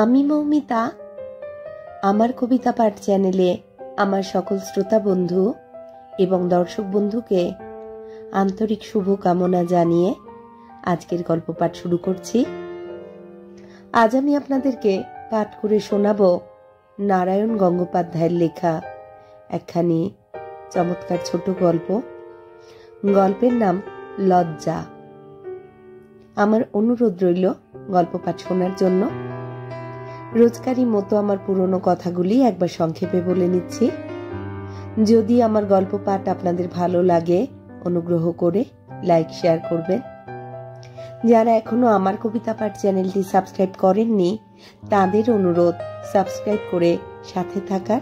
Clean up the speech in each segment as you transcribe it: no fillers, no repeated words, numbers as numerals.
আমি মৌমিতা। আমার কবিতা পাঠ চ্যানেলে আমার সকল শ্রোতা বন্ধু এবং দর্শক বন্ধুকে আন্তরিক শুভকামনা জানিয়ে আজকের গল্প পাঠ শুরু করছি। আজ আমি আপনাদেরকে পাঠ করে শোনাব নারায়ণ গঙ্গোপাধ্যায়ের লেখা একখানি চমৎকার ছোট গল্প। গল্পের নাম লজ্জা। আমার অনুরোধ রইল গল্প পাঠ শোনার জন্য। রোজকারই মতো আমার পুরনো কথাগুলি একবার সংক্ষেপে বলে নিচ্ছি। যদি আমার গল্প পাঠ আপনাদের ভালো লাগে অনুগ্রহ করে লাইক শেয়ার করবেন। যারা এখনো আমার কবিতা পাঠ চ্যানেলটি সাবস্ক্রাইব করেননি তাদের অনুরোধ সাবস্ক্রাইব করে সাথে থাকার।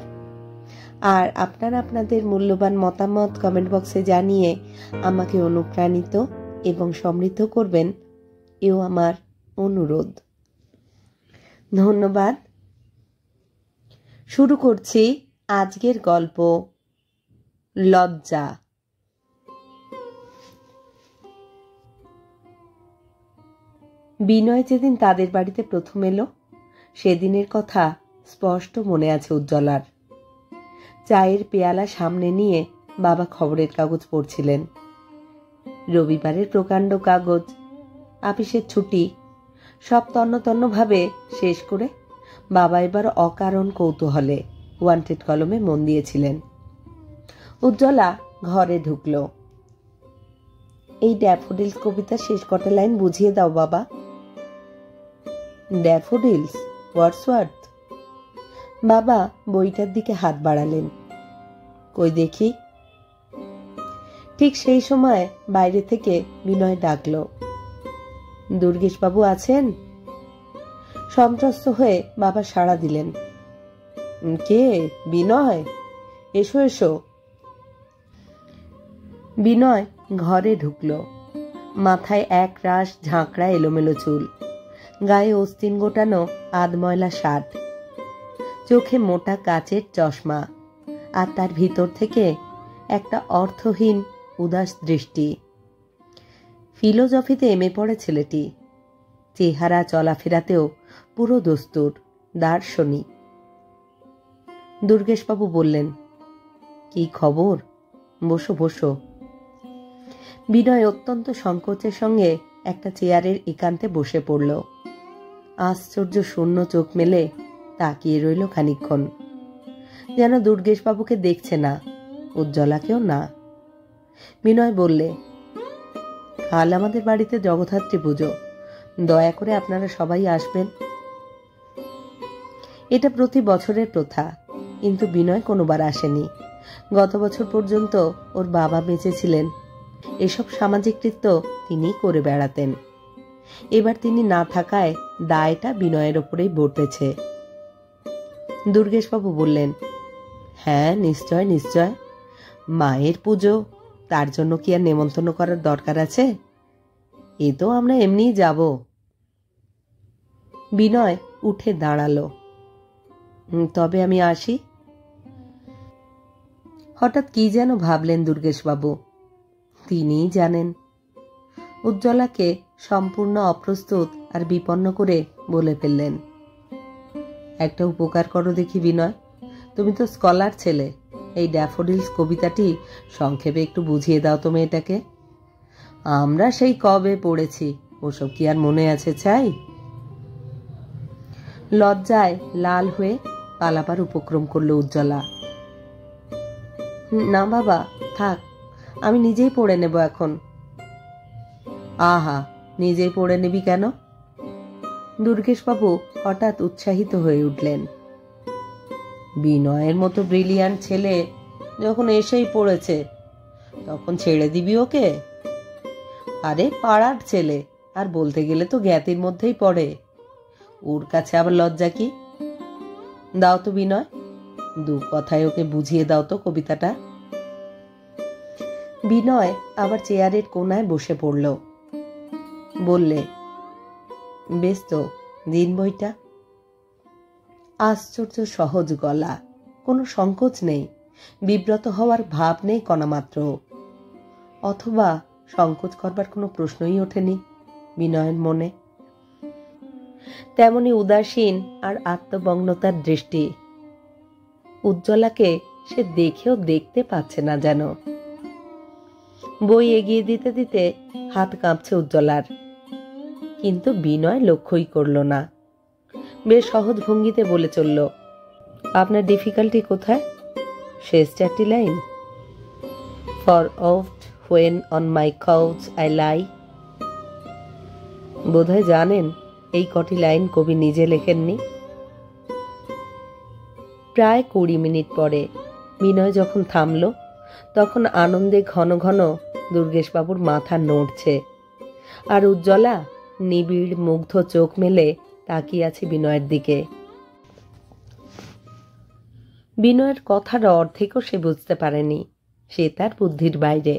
আর আপনারা আপনাদের মূল্যবান মতামত কমেন্ট বক্সে জানিয়ে আমাকে অনুপ্রাণিত এবং সমৃদ্ধ করবেন, এও আমার অনুরোধ। ধন্যবাদ। শুরু করছি আজকের গল্প লজ্জা। বিনয় যেদিন তাদের বাড়িতে প্রথম এলো সেদিনের কথা স্পষ্ট মনে আছে উজ্জ্বলার। চায়ের পেয়ালা সামনে নিয়ে বাবা খবরের কাগজ পড়ছিলেন। রবিবারের প্রকাণ্ড কাগজ, আপিসের ছুটি সব তন্নতন্নভাবে শেষ করে বাবা এবার অকারণ কৌতূহলে ওয়ান্টেড কলমে মন দিয়েছিলেন। উজ্জ্বলা ঘরে ঢুকল। এই ড্যাফোডিলস কবিতার শেষ কটা লাইন বুঝিয়ে দাও বাবা। ড্যাফোডিলস? ওয়ার্ডসওয়ার্থ? বাবা বইটার দিকে হাত বাড়ালেন। কই দেখি। ঠিক সেই সময় বাইরে থেকে বিনয় ডাকল, দুর্গেশবাবু আছেন? সন্ত্রস্ত হয়ে বাবা সাড়া দিলেন, কে? বিনয়, এসো এসো। বিনয় ঘরে ঢুকল। মাথায় এক রাশ ঝাঁকড়া এলোমেলো চুল, গায়ে অস্তিন গোটানো আধময়লা শার্ট, চোখে মোটা কাচের চশমা, আর তার ভিতর থেকে একটা অর্থহীন উদাস দৃষ্টি। ফিলোজফিতে এমএ পড়ে ছেলেটি। চেহারা চলাফেরাতেও পুরো দস্তুর, দার্শনিক। দুর্গেশবাবু বললেন, কি খবর? বসো বসো। বিনয় অত্যন্ত সংকোচের সঙ্গে একটা চেয়ারের একান্তে বসে পড়ল। আশ্চর্য শূন্য চোখ মেলে তাকিয়ে রইল খানিকক্ষণ, যেন দুর্গেশবাবুকে দেখছে না, উজ্জ্বলাকেও না। বিনয় বললে, কাল আমাদের বাড়িতে জগদ্ধাত্রী পুজো, দয়া করে আপনারা সবাই আসবেন। এটা প্রতি বছরের প্রথা, কিন্তু বিনয় কোনোবার আসেনি। গত বছর পর্যন্ত ওর বাবা বেঁচে ছিলেন। এসব সামাজিক কৃত্য তিনি করে বেড়াতেন। এবার তিনি না থাকায় দায়টা বিনয়ের ওপরেই বর্তেছে। দুর্গেশবাবু বললেন, হ্যাঁ নিশ্চয় নিশ্চয়, মায়ের পুজো, তার জন্য কি আর নেমন্তন্ন করার দরকার আছে? এ তো আমরা এমনিই যাব। বিনয় উঠে দাঁড়ালো। তবে আমি আসি। হঠাৎ কি যেন ভাবলেন দুর্গেশবাবু, তিনিই জানেন। উজ্জ্বলাকে সম্পূর্ণ অপ্রস্তুত আর বিপন্ন করে বলে ফেললেন, একটা উপকার করো দেখি বিনয়, তুমি তো স্কলার ছেলে, এই ড্যাফোডিলস কবিতাটি সংক্ষেপে একটু বুঝিয়ে দাও তো মেয়েটাকে। আমরা সেই কবে পড়েছি, ওসব কি আর মনে আছে চাই? লজ্জায় লাল হয়ে পালাবার উপক্রম করলো উজ্জ্বলা। না বাবা থাক, আমি নিজেই পড়ে নেব এখন। আহা, নিজেই পড়ে নিবি কেন? দুর্গেশবাবু হঠাৎ উৎসাহিত হয়ে উঠলেন। বিনয়ের মতো ব্রিলিয়ান্ট ছেলে যখন এসেই পড়েছে তখন ছেড়ে দিবি ওকে? আরে পাড়ার ছেলে, আর বলতে গেলে তো জ্ঞাতির মধ্যেই পড়ে, ওর কাছে আবার লজ্জা কি? দাও তো বিনয়, দু কথায় ওকে বুঝিয়ে দাও তো কবিতাটা। বিনয় আবার চেয়ারের কোনায় বসে পড়ল। বললে, বেশ তো, দিন বইটা। আশ্চর্য সহজ গলা, কোনো সংকোচ নেই, বিব্রত হওয়ার ভাব নেই কণামাত্র। অথবা সংকোচ করবার কোনো প্রশ্নই ওঠেনি বিনয়ের মনে। তেমনি উদাসীন আর আত্মমগ্নতার দৃষ্টি। উজ্জ্বলাকে সে দেখেও দেখতে পাচ্ছে না যেন। বই এগিয়ে দিতে দিতে হাত কাঁপছে উজ্জ্বলার, কিন্তু বিনয় লক্ষ্যই করল না। বেশ সহজ ভঙ্গিতে বলে চলল, আপনার ডিফিকাল্টি কোথায়? শেষ 4টি line. For oft when on my couch I lie। বোধহয় জানেন এই কটি লাইন কবি নিজে লেখেননি। প্রায় 20 মিনিট পরে বিনয় যখন থামল, তখন আনন্দে ঘন ঘন দুর্গেশবাবুর মাথা নড়ছে, আর উজ্জ্বলা নিবিড় মুগ্ধ চোখ মেলে তাকিয়ে আছে বিনয়ের দিকে। বিনয়ের কথার অর্ধেকও সে বুঝতে পারেনি, সে তার বুদ্ধির বাইরে।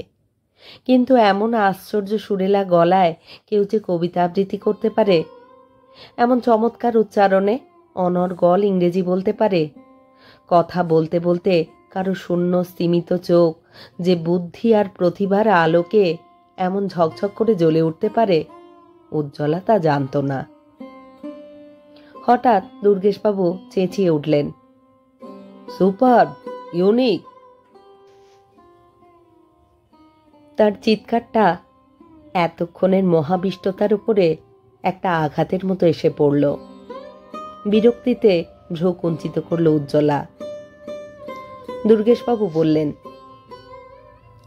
কিন্তু এমন আশ্চর্য সুরেলা গলায় কেউ যে কবিতা আবৃত্তি করতে পারে, এমন চমৎকার উচ্চারণে অনর্গল ইংরেজি বলতে পারে, কথা বলতে বলতে কারো শূন্য স্তিমিত চোখ যে বুদ্ধি আর প্রতিভার আলোকে এমন ঝকঝক করে জ্বলে উঠতে পারে, উজ্জ্বলা তা জানত না। হঠাৎ দুর্গেশবাবু চেঁচিয়ে উঠলেন, সুপার, ইউনিক। তার চিৎকারটা এতক্ষণের মহাবিষ্টতার উপরে একটা আঘাতের মতো এসে পড়ল। বিরক্তিতে ভ্রু কুঞ্চিত করল উজ্জ্বলা। দুর্গেশবাবু বললেন,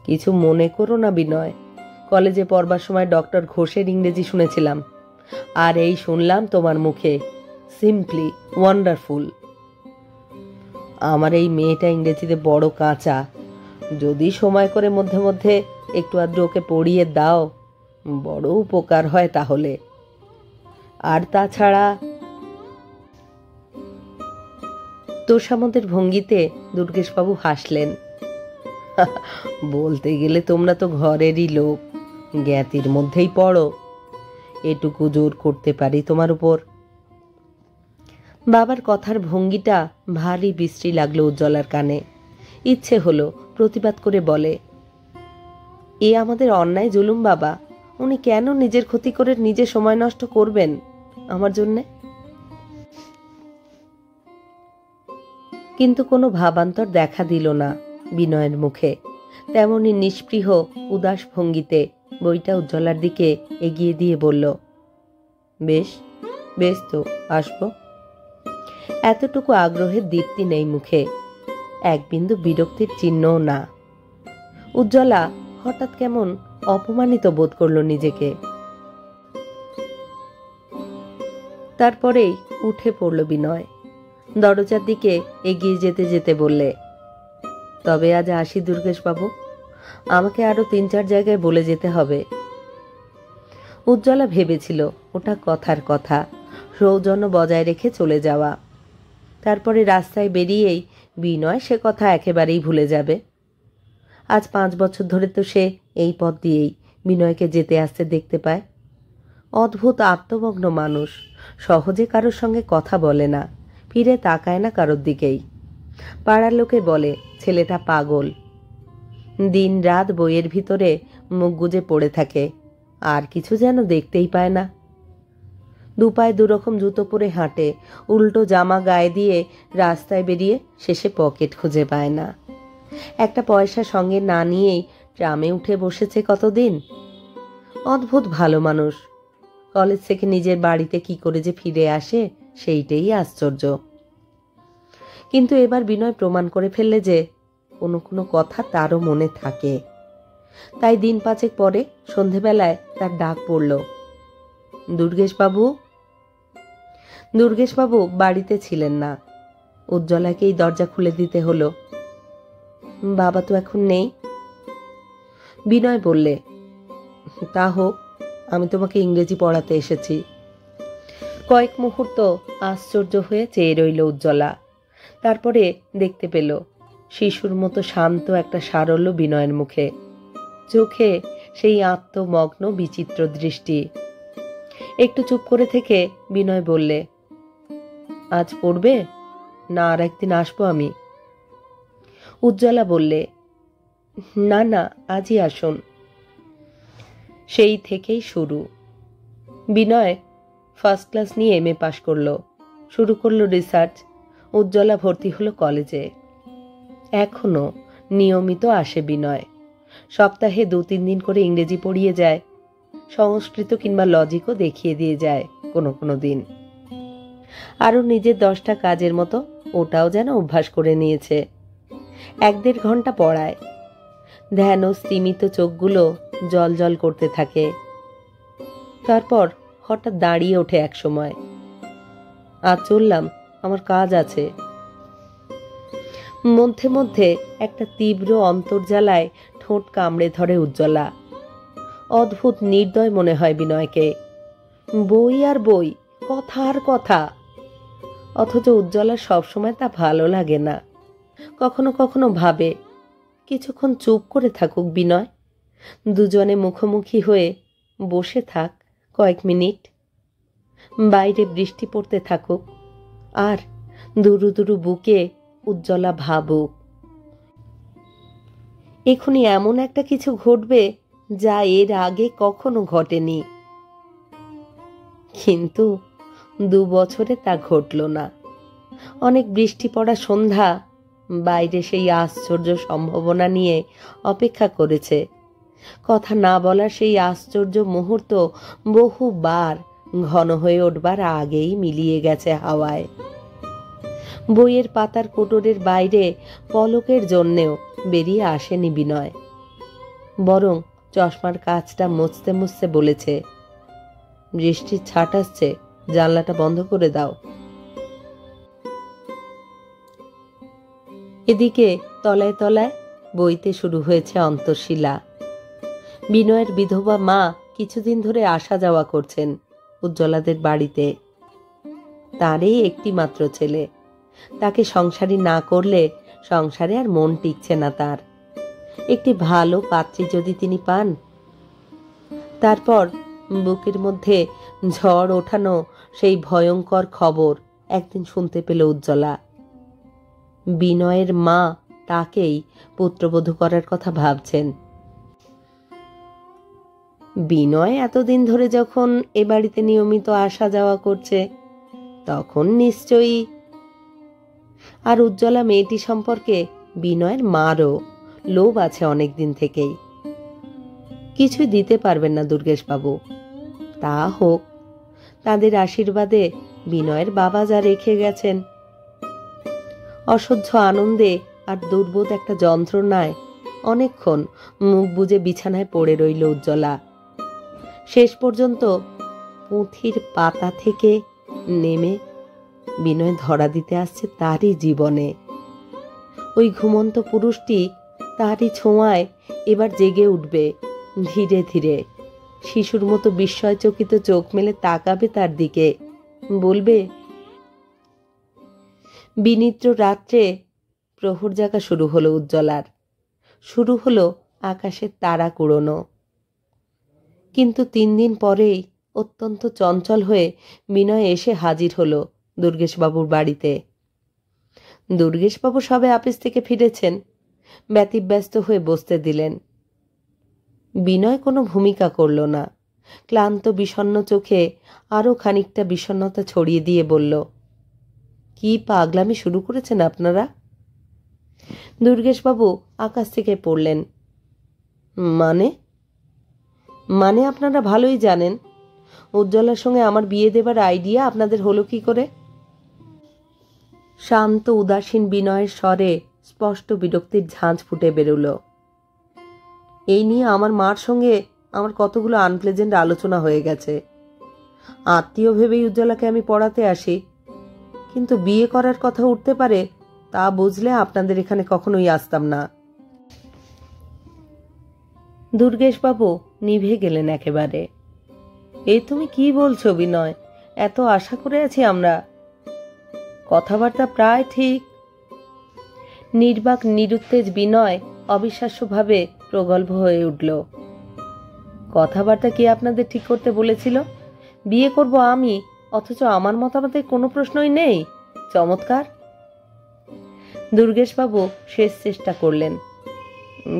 কিছু মনে করো না বিনয়, কলেজে পড়বার সময় ডক্টর ঘোষের ইংরেজি শুনেছিলাম, আর এই শুনলাম তোমার মুখে। Simply wonderful. আমার এই মেয়েটা ইংরেজিতে বড় কাঁচা, যদি সময় করে মধ্যে মধ্যে একটু আধটু ওকে পড়িয়ে দাও, বড় উপকার হয় তাহলে। আর তাছাড়া তোষামতের ভঙ্গিতে দুর্গেশবাবু হাসলেন। বলতে গেলে তোমরা তো ঘরেরই লোক, জ্ঞাতির মধ্যেই পড়ো, এটুকু জোর করতে পারি তোমার উপর। বাবার কথার ভঙ্গিটা ভারী বিশ্রী লাগলো উজ্জ্বলার কানে। ইচ্ছে হলো প্রতিবাদ করে বলে, এ আমাদের অন্যায় জুলুম বাবা, উনি কেন নিজের ক্ষতি করে নিজে সময় নষ্ট করবেন আমার জন্যে? কিন্তু কোনো ভাবান্তর দেখা দিল না বিনয়ের মুখে। তেমনি নিষ্পৃহ উদাস ভঙ্গিতে বইটা উজ্জ্বলার দিকে এগিয়ে দিয়ে বলল, বেশ বেশ, তো আসবো। এতটুকু আগ্রহের দীপ্তি নেই মুখে, এক বিন্দু বিরক্তির চিহ্নও না। উজ্জ্বলা হঠাৎ কেমন অপমানিত বোধ করল নিজেকে। তারপরেই উঠে পড়ল বিনয়, দরজার দিকে এগিয়ে যেতে যেতে বললে, তবে আজ আসি দুর্গেশবাবু, আমাকে আরো 3-4 জায়গায় বলে যেতে হবে। উজ্জ্বলা ভেবেছিল ওটা কথার কথা, সৌজন্য বজায় রেখে চলে যাওয়া। তারপরে রাস্তায় বেরিয়েই বিনয় সে কথা একেবারেই ভুলে যাবে। আজ 5 বছর ধরে তো সে এই পথ দিয়েই বিনয়কে যেতে আসতে দেখতে পায়। অদ্ভুত আত্মমগ্ন মানুষ, সহজে কারোর সঙ্গে কথা বলে না, ফিরে তাকায় না কারোর দিকেই। পাড়ার লোকে বলে ছেলেটা পাগল। দিন রাত বইয়ের ভিতরে মুখ গুজে পড়ে থাকে, আর কিছু যেন দেখতেই পায় না। দুপায়ে দুরকম জুতো পরে হাঁটে, উল্টো জামা গায়ে দিয়ে রাস্তায় বেরিয়ে শেষে পকেট খুঁজে পায় না। একটা পয়সা সঙ্গে না নিয়েই ট্রামে উঠে বসেছে কতদিন। অদ্ভুত ভালো মানুষ, কলেজ থেকে নিজের বাড়িতে কি করে যে ফিরে আসে সেইটাই আশ্চর্য। কিন্তু এবার বিনয় প্রমাণ করে ফেললে যে কোনো কোনো কথা তারও মনে থাকে। তাই দিন 5 পরে সন্ধেবেলায় তার ডাক পড়ল, দুর্গেশবাবু। দুর্গেশবাবু বাড়িতে ছিলেন না, উজ্জ্বলাকেই দরজা খুলে দিতে হলো। বাবা তো এখন নেই। বিনয় বললে, তা হোক, আমি তোমাকে ইংরেজি পড়াতে এসেছি। কয়েক মুহূর্ত আশ্চর্য হয়ে চেয়ে রইল উজ্জ্বলা। তারপরে দেখতে পেল শিশুর মতো শান্ত একটা সারল্য বিনয়ের মুখে, চোখে সেই আত্মমগ্ন বিচিত্র দৃষ্টি। একটু চুপ করে থেকে বিনয় বললে, আজ পড়বে না আর একদিন আসবো আমি? উজ্জ্বলা বললে, না না, আজই আসুন। সেই থেকেই শুরু। বিনয় ফার্স্ট ক্লাস নিয়ে এমএ পাশ করলো, শুরু করলো রিসার্চ। উজ্জ্বলা ভর্তি হলো কলেজে। এখনো নিয়মিত আসে বিনয়। সপ্তাহে 2-3 দিন করে ইংরেজি পড়িয়ে যায়, সংস্কৃত কিংবা লজিকও দেখিয়ে দিয়ে যায় কোনো কোনো দিন। আরও নিজের 10টা কাজের মতো ওটাও যেন অভ্যাস করে নিয়েছে। 1-1.5 ঘন্টা পড়ায়। ধ্যান ও স্তিমিত চোখগুলো জল জল করতে থাকে। তারপর হঠাৎ দাঁড়িয়ে ওঠে এক সময়। আজ চললাম, আমার কাজ আছে। মধ্যে মধ্যে একটা তীব্র অন্তর্জ্বালায় ঠোঁট কামড়ে ধরে উজ্জ্বলা। অদ্ভুত নির্দয় মনে হয় বিনয়কে। বই আর বই, কথা আর কথা। অথচ উজ্জ্বলার সবসময় তা ভালো লাগে না। কখনো কখনো ভাবে কিছুক্ষণ চুপ করে থাকুক বিনয়, দুজনে মুখোমুখি হয়ে বসে থাক কয়েক মিনিট। বাইরে বৃষ্টি পড়তে থাকুক, আর দুরু দুরু বুকে উজ্জ্বলা ভাবুক এখনই এমন একটা কিছু ঘটবে যা এর আগে কখনো ঘটেনি। কিন্তু 2 বছরে তা ঘটল না। অনেক বৃষ্টি পড়া সন্ধ্যা বাইরে সেই আশ্চর্য সম্ভাবনা নিয়ে অপেক্ষা করেছে। কথা না বলার সেই আশ্চর্য মুহূর্ত বহুবার ঘন হয়ে উঠবার আগেই মিলিয়ে গেছে হাওয়ায়। বইয়ের পাতার কোটরের বাইরে পলকের জন্যেও বেরিয়ে আসেনি বিনয়, বরং চশমার কাঁচটা মুছতে মুছতে বলেছে, বৃষ্টির ছাট আসছে, জানলাটা বন্ধ করে দাও। এদিকে তলায় তলায় বইতে শুরু হয়েছে অন্তঃশীলা। বিনয়ের বিধবা মা কিছুদিন ধরে আসা যাওয়া করছেন উজ্জ্বলাদের বাড়িতে। তারই একটি মাত্র ছেলে, তাকে সংসারী না করলে সংসারে আর মন টিকছে না তার। একটি ভালো পাত্রী যদি তিনি পান। তারপর বুকের মধ্যে ঝড় ওঠানো সেই ভয়ঙ্কর খবর একদিন শুনতে পেল উজ্জ্বলা। বিনয়ের মা তাকেই পুত্রবধূ করার কথা ভাবছেন। বিনয় এতদিন ধরে যখন এ বাড়িতে নিয়মিত আসা যাওয়া করছে, তখন নিশ্চয়ই। আর উজ্জ্বলা মেয়েটি সম্পর্কে বিনয়ের মারও লোভ আছে অনেক দিন থেকেই। কিছুই দিতে পারবেন না দুর্গেশবাবু। তা হোক, তাদের আশীর্বাদে বিনয়ের বাবা যা রেখে গেছেন। অসহ্য আনন্দে আর দুর্বোধ একটা যন্ত্রণায় অনেকক্ষণ মুখ বুজে বিছানায় পড়ে রইল উজ্জ্বলা। শেষ পর্যন্ত পুঁথির পাতা থেকে নেমে বিনয় ধরা দিতে আসছে তারই জীবনে। ওই ঘুমন্ত পুরুষটি তারই ছোঁয়ায় এবার জেগে উঠবে ধীরে ধীরে। শিশুর মতো বিস্ময়চকিত চোখ মেলে তাকাবে তার দিকে, বলবে, বিনিদ্র রাত্রে প্রহর জাগা শুরু হলো উজ্জ্বলার। শুরু হলো আকাশের তারা কুড়োনো। কিন্তু 3 দিন পরেই অত্যন্ত চঞ্চল হয়ে বিনয় এসে হাজির হলো দুর্গেশবাবুর বাড়িতে। দুর্গেশবাবু সবে অফিস থেকে ফিরেছেন, ব্যতিব্যস্ত হয়ে বসতে দিলেন। বিনয় কোনো ভূমিকা করল না। ক্লান্ত বিষণ্ণ চোখে আরো খানিকটা বিষণ্ণতা ছড়িয়ে দিয়ে বলল, কি পাগলামি শুরু করেছেন আপনারা? দুর্গেশবাবু আকাশ থেকে পড়লেন, মানে আপনারা ভালোই জানেন উজ্জ্বলার সঙ্গে আমার বিয়ে দেবার আইডিয়া আপনাদের হলো কি করে? শান্ত উদাসীন বিনয়ের স্বরে স্পষ্ট বিরক্তির ঝাঁঝ ফুটে বেরোল। এই নিয়ে আমার মার সঙ্গে আমার কতগুলো আনপ্লেজেন্ট আলোচনা হয়ে গেছে। আত্মীয় ভেবেই উজ্জ্বলাকে আমি পড়াতে আসি, কিন্তু বিয়ে করার কথা উঠতে পারে তা বুঝলে আপনাদের এখানে কখনোই আসতাম না। দুর্গেশবাবু নিভে গেলেন একেবারে। এই তুমি কি বলছো বিনয়? এত আশা করে আছি আমরা। কথাবার্তা প্রায় ঠিক। নির্বাক নিরুত্তেজ বিনয় অবিশ্বাস্যভাবে প্রগল্ভ হয়ে উঠল। কথাবার্তা কি আপনাদের ঠিক করতে বলেছিল? বিয়ে করব আমি, অথচ আমার মতামতের কোনো প্রশ্নই নেই। চমৎকার। দুর্গেশবাবু শেষ চেষ্টা করলেন,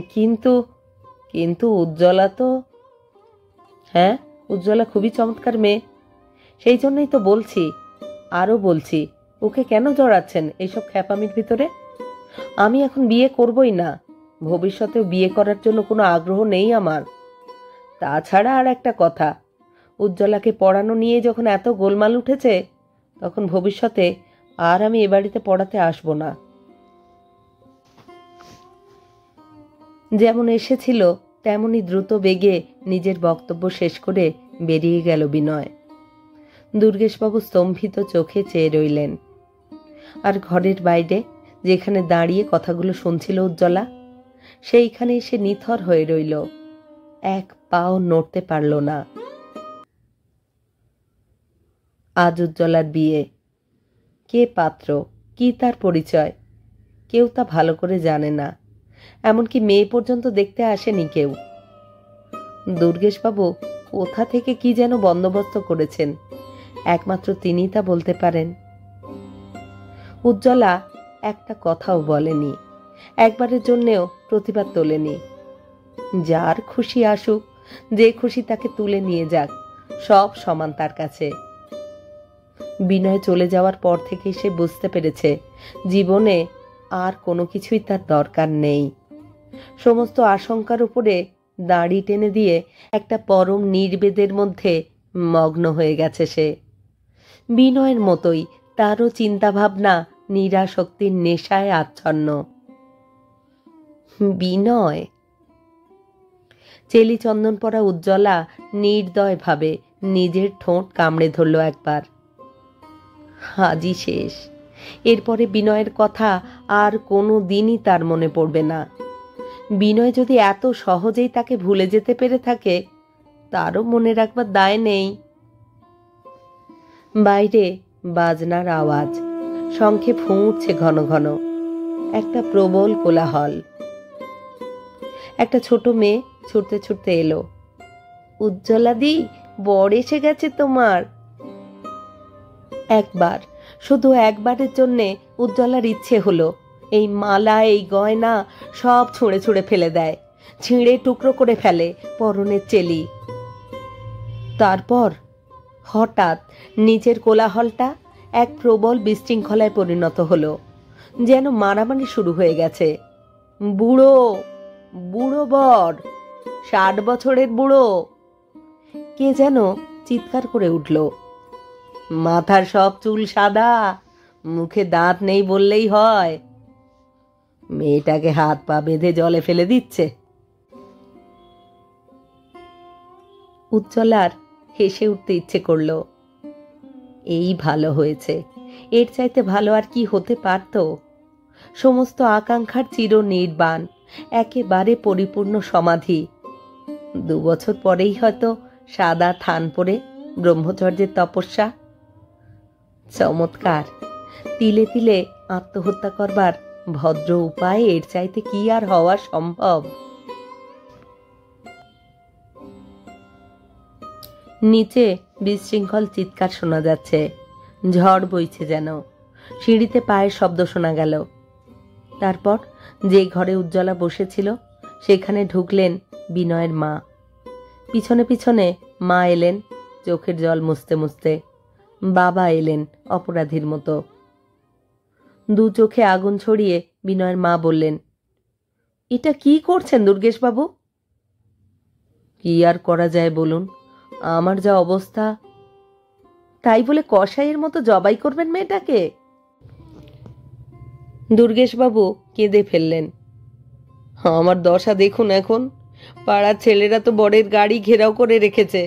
কিন্তু উজ্জ্বলা তো। হ্যাঁ, উজ্জ্বলা খুবই চমৎকার মেয়ে। সেই জন্যই তো বলছি, আরও বলছি, ওকে কেন জড়াচ্ছেন এইসব খ্যাপামির ভিতরে? আমি এখন বিয়ে করবই না, ভবিষ্যতেও বিয়ে করার জন্য কোনো আগ্রহ নেই আমার। তাছাড়া আর একটা কথা, উজ্জ্বলাকে পড়ানো নিয়ে যখন এত গোলমাল উঠেছে, তখন ভবিষ্যতে আর আমি এ বাড়িতে পড়াতে আসবো না। যেমন এসেছিল তেমনি দ্রুত বেগে নিজের বক্তব্য শেষ করে বেরিয়ে গেল বিনয়। দুর্গেশবাবু স্তম্ভিত চোখে চেয়ে রইলেন। আর ঘরের বাইরে যেখানে দাঁড়িয়ে কথাগুলো শুনছিল উজ্জ্বলা, সেইখানে সে নিথর হয়ে রইল, এক পাও নড়তে পারল না। আজ উজ্জ্বলার বিয়ে। কে পাত্র, কি তার পরিচয়, কেউ তা ভালো করে জানে না, এমনকি মেয়ে পর্যন্ত দেখতে আসেনি কেউ। দুর্গেশবাবু কোথা থেকে কি যেন বন্দোবস্ত করেছেন, একমাত্র তিনিই তা বলতে পারেন। উজ্জ্বলা একটা কথাও বলেনি, একবারের জন্যেও প্রতিবাদ তোলেনি। যার খুশি আসুক, যে খুশি তাকে তুলে নিয়ে যাক, সব সমান তার কাছে। বিনয় চলে যাওয়ার পর থেকেই সে বুঝতে পেরেছে জীবনে আর কোনো কিছুই তার দরকার নেই। সমস্ত আশঙ্কার উপরে দাড়ি টেনে দিয়ে একটা পরম নির্বেদের মধ্যে মগ্ন হয়ে গেছে সে। বিনয়ের মতোই তারও চিন্তাভাবনা নিরাশক্তির নেশায় আচ্ছন্ন। বিনয়। চেলি চন্দন পরা উজ্জ্বলা নির্দয় ভাবে নিজের ঠোঁট কামড়ে ধরল একবার। আজই শেষ, এরপরে বিনয়ের কথা আর কোনো দিনই তার মনে পড়বে না। বিনয় যদি এত সহজেই তাকে ভুলে যেতে পেরে থাকে, তারও মনে রাখবার দায় নেই। বাইরে বাজনার আওয়াজ, শঙ্খে ফুঁড়ছে ঘন ঘন, একটা প্রবল কোলাহল। একটা ছোট মেয়ে ছুটতে ছুটতে এলো। উজ্জ্বলাদি, বর এসে গেছে তোমার। একবার, শুধু একবারের জন্যে উজ্জ্বলার ইচ্ছে হলো এই মালা, এই গয়না সব ছুঁড়ে ছুঁড়ে ফেলে দেয়, ছিঁড়ে টুকরো করে ফেলে পরনের চেলি। তারপর হঠাৎ নিচের কোলাহলটা এক প্রবল বিশৃঙ্খলায় পরিণত হলো, যেন মারামারি শুরু হয়ে গেছে। বুড়ো, বুড়ো বর, 60 বছরের বুড়ো, কে যেন চিৎকার করে উঠল। মাথার সব চুল সাদা, মুখে দাঁত নেই বললেই হয়। মেয়েটাকে হাত পা বেঁধে জলে ফেলে দিচ্ছে। উজ্জ্বলার হেসে উঠতে ইচ্ছে করল। এই ভালো হয়েছে, এর চাইতে ভালো আর কি হতে পারত। সমস্ত আকাঙ্ক্ষার চির নির্বাণ, একেবারে পরিপূর্ণ সমাধি। 2 বছর পরেই হয়তো সাদা থান পরে ব্রহ্মচর্যের তপস্যা। চমৎকার। তিলে তিলে আত্মহত্যা করবার ভদ্র উপায় এর চাইতে কি আর হওয়া সম্ভব? নিচে বিশৃঙ্খল চিৎকার শোনা যাচ্ছে, ঝড় বইছে যেন। সিঁড়িতে পায়ের শব্দ শোনা গেল। তারপর যে ঘরে উজ্জ্বলা বসেছিল সেখানে ঢুকলেন বিনয়ের মা। পিছনে পিছনে মা এলেন চোখের জল মুছতে মুছতে। বাবা এলেন অপরাধীর মতো। 2 চোখে আগুন ছড়িয়ে বিনয়ের মা বললেন, এটা কি করছেন দুর্গেশবাবু? কি আর করা যায় বলুন, আমার যা অবস্থা। তাই বলে কসাইয়ের মতো জবাই করবেন মেয়েটাকে? দুর্গেশবাবু কেঁদে ফেললেন। আমার দশা দেখুন এখন, পাড়ার ছেলেরা তো বরের গাড়ি ঘেরাও করে রেখেছে,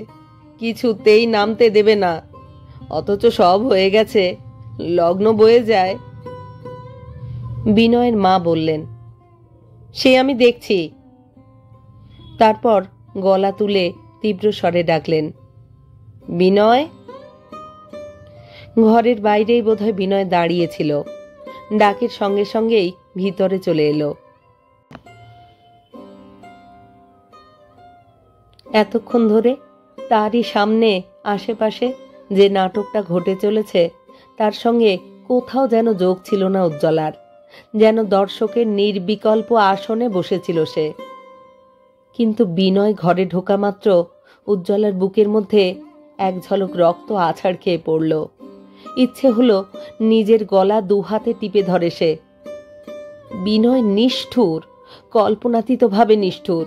কিছুতেই নামতে দেবে না, অথচ সব হয়ে গেছে, লগ্ন বয়ে যায়। বিনয়ের মা বললেন, সে আমি দেখছি। তারপর গলা তুলে তীব্র স্বরে ডাকলেন, বিনয়। ঘরের বাইরেই বোধহয় বিনয় দাঁড়িয়েছিল। ডাকের সঙ্গে সঙ্গেই ভিতরে চলে এলো। এতক্ষণ ধরে তারই সামনে আশেপাশে যে নাটকটা ঘটে চলেছে তার সঙ্গে কোথাও যেন যোগ ছিল না উজ্জ্বলার, যেন দর্শকের নির্বিকল্প আসনে বসেছিল সে। কিন্তু বিনয় ঘরে ঢোকা মাত্র উজ্জ্বলার বুকের মধ্যে এক ঝলক রক্ত আছাড় খেয়ে পড়ল। ইচ্ছে হলো নিজের গলা দুহাতে টিপে ধরে সে। বিনয় নিষ্ঠুর, কল্পনাতীতভাবে নিষ্ঠুর।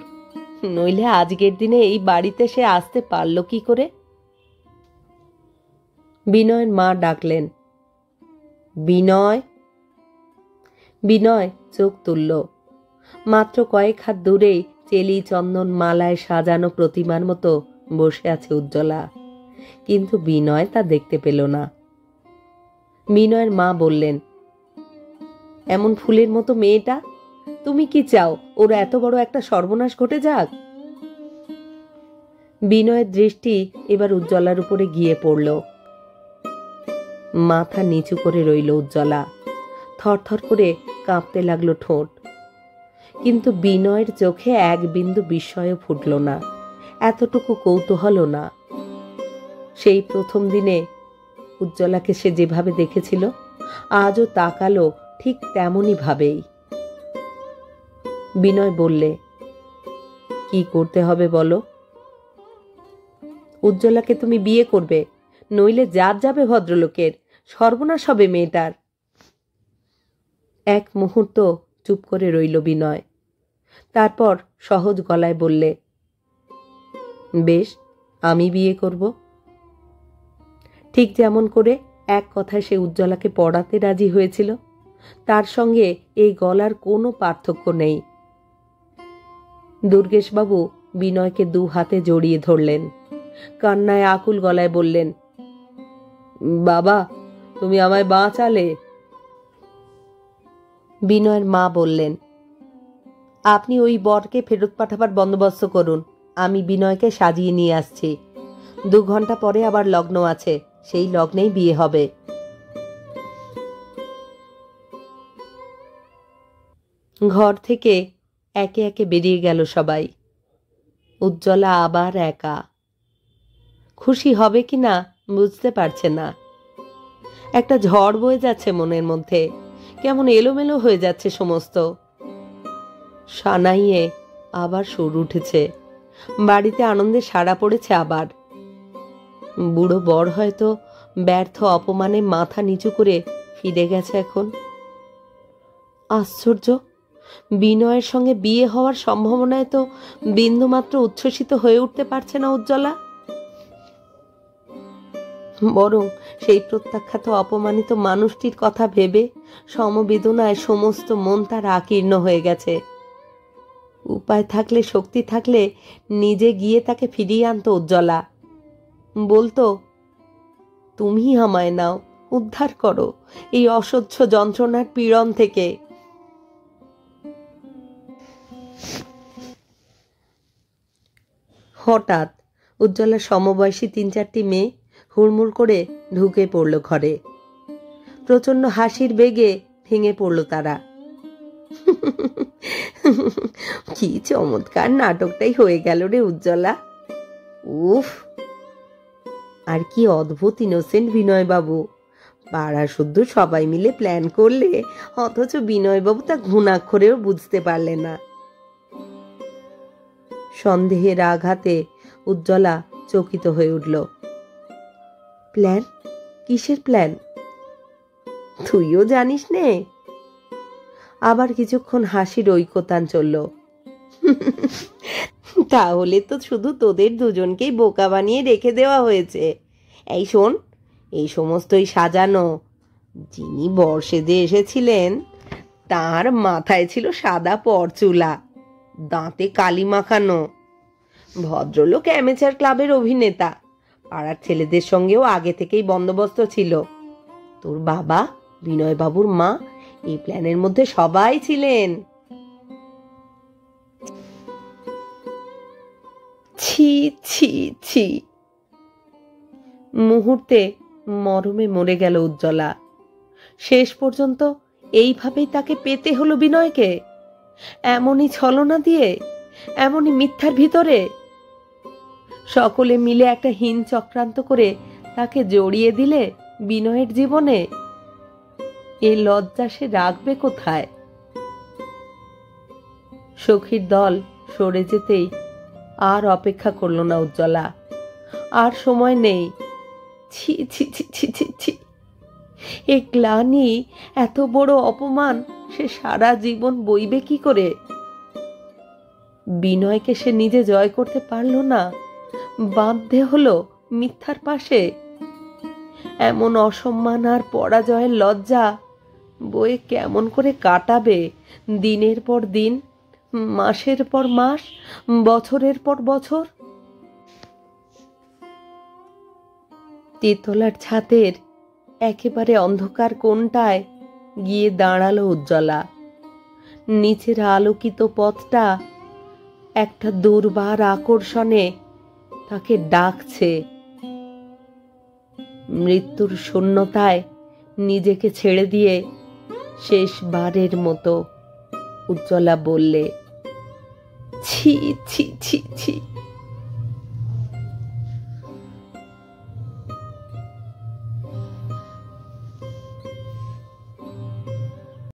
নইলে আজকের দিনে এই বাড়িতে সে আসতে পারল কি করে? বিনয়ের মা ডাকলেন, বিনয়। বিনয় চোখ তুলল। মাত্র কয়েক হাত দূরেই চেলি চন্দন মালায় সাজানো প্রতিমার মতো বসে আছে উজ্জ্বলা, কিন্তু বিনয় তা দেখতে পেল না। বিনয়ের মা বললেন, এমন ফুলের মতো মেয়েটা, তুমি কি চাও ওর এত বড় একটা সর্বনাশ ঘটে যাক? বিনয়ের দৃষ্টি এবার উজ্জ্বলার উপরে গিয়ে পড়ল। মাথা নিচু করে রইল উজ্জ্বলা, থরথর করে কাঁপতে লাগলো ঠোঁট। কিন্তু বিনয়ের চোখে এক বিন্দু বিস্ময় ফুটল না, এতটুকু কৌতূহলও না। সেই প্রথম দিনে উজ্জ্বলাকে সে যেভাবে দেখেছিল, আজও তাকালো ঠিক তেমনই ভাবেই। বিনয় বললে, কি করতে হবে বলো? উজ্জ্বলাকে তুমি বিয়ে করবে, নইলে জাত যাবে ভদ্রলোকের, সর্বনাশ হবে মেয়েটার। এক মুহূর্ত চুপ করে রইল বিনয়, তারপর সহজ গলায় বললে, বেশ, আমি বিয়ে করব। ঠিক যেমন করে এক কথায় সে উজ্জ্বলাকে পড়াতে রাজি হয়েছিল, তার সঙ্গে এই গলার কোনো পার্থক্য নেই। দুর্গেশবাবু বিনয়কে দু হাতে জড়িয়ে ধরলেন, কান্নায় আকুল গলায় বললেন, বাবা, তুমি আমায় বাঁচালে। বিনয়ের মা বললেন, আপনি ওই বরকে ফেরত পাঠাবার বন্দোবস্ত করুন, আমি বিনয়কে সাজিয়ে নিয়ে আসছি। 2 ঘন্টা পরে আবার লগ্ন আছে, সেই লগ্নেই বিয়ে হবে। ঘর থেকে একে একে বেরিয়ে গেল সবাই। উজ্জ্বলা আবার একা। খুশি হবে কিনা বুঝতে পারছে না। একটা ঝড় বয়ে যাচ্ছে মনের মধ্যে, কেমন এলোমেলো হয়ে যাচ্ছে সমস্ত। সানাইয়ে আবার সুর উঠেছে, বাড়িতে আনন্দে সাড়া পড়েছে আবার। বুড়ো বর হয়তো ব্যর্থ অপমানে মাথা নিচু করে ফিরে গেছে এখন। আশ্চর্য, বিনয়ের সঙ্গে বিয়ে হওয়ার সম্ভাবনায় তো বিন্দুমাত্র উচ্ছ্বসিত হয়ে উঠতে পারছে না উজ্জ্বলা। বরং সেই প্রত্যাখ্যাত অপমানিত মানুষটির কথা ভেবে সমবেদনায় সমস্ত মন তার আকীর্ণ হয়ে গেছে। উপায় থাকলে, শক্তি থাকলে নিজে গিয়ে তাকে ফিরিয়ে আনতো উজ্জ্বলা, বলতো, তুমি আমায় নাও, উদ্ধার করো এই অসহ্য যন্ত্রণার পীড়ন থেকে। হঠাৎ উজ্জ্বলার সমবয়সী 3-4টি মেয়ে হুড়মুড় করে ঢুকে পড়ল ঘরে। প্রচন্ড হাসির বেগে ভেঙে পড়ল তারা। কি চমৎকার নাটকটাই হয়ে গেল রে উজ্জ্বলা, উফ! আর কি অদ্ভুত ইনোসেন্ট বিনয়বাবু, পাড়া শুদ্ধ সবাই মিলে প্ল্যান করলে, অথচ বিনয়বাবু তা ঘুণাক্ষরেও বুঝতে পারলে না। সন্দেহের আঘাতে উজ্জ্বলা চকিত হয়ে উঠল। প্ল্যান? কিসের প্ল্যান? তুইও জানিস নে? আবার কিছুক্ষণ হাসির ঐকতান চলল। তাহলে তো শুধু তোদের দুজনকেই বোকা বানিয়ে রেখে দেওয়া হয়েছে। এই শোন, এই সমস্তই সাজানো। যিনি বর সেজে এসেছিলেন, তার মাথায় ছিল সাদা পরচুলা, দাঁতে কালি মাখানো। ভদ্রলোক অ্যামেচার ক্লাবের অভিনেতা, পাড়ার ছেলেদের সঙ্গেও আগে থেকেই বন্দোবস্ত ছিল। তোর বাবা, বিনয়বাবুর মা, এই প্ল্যানের মধ্যে সবাই ছিলেন। ছি ছি ছি! মুহূর্তে মরমে মরে গেল উজ্জ্বলা। শেষ পর্যন্ত এইভাবেই তাকে পেতে হলো বিনয়কে, এমনই ছলনা দিয়ে, এমনই মিথ্যার ভিতরে। সকলে মিলে একটা হীন চক্রান্ত করে তাকে জড়িয়ে দিলে বিনয়ের জীবনে। এই লজ্জা সে রাখবে কোথায়? সখীর দল সরে যেতেই আর অপেক্ষা করল না উজ্জ্বলা। আর সময় নেই। ছি ছি ছি ছি ছি ছি, এ গ্লানি, এত বড় অপমান সে সারা জীবন বইবে কি করে? বিনয়কে সে নিজে জয় করতে পারল না, বাঁধতে হলো মিথ্যার পাশে। এমন অসম্মান আর পরাজয়ের লজ্জা বয়ে কেমন করে কাটাবে দিনের পর দিন, মাসের পর মাস, বছরের পর বছর? তেতলার ছাদের একেবারে অন্ধকার কোণটায় গিয়ে দাঁড়ালো উজ্জ্বলা। নিচের আলোকিত পথটা একটা দুর্বার আকর্ষণে তাকে ডাকছে। মৃত্যুর শূন্যতায় নিজেকে ছেড়ে দিয়ে শেষবারের মতো উজ্জ্বলা বললে, ছি ছি ছি ছি।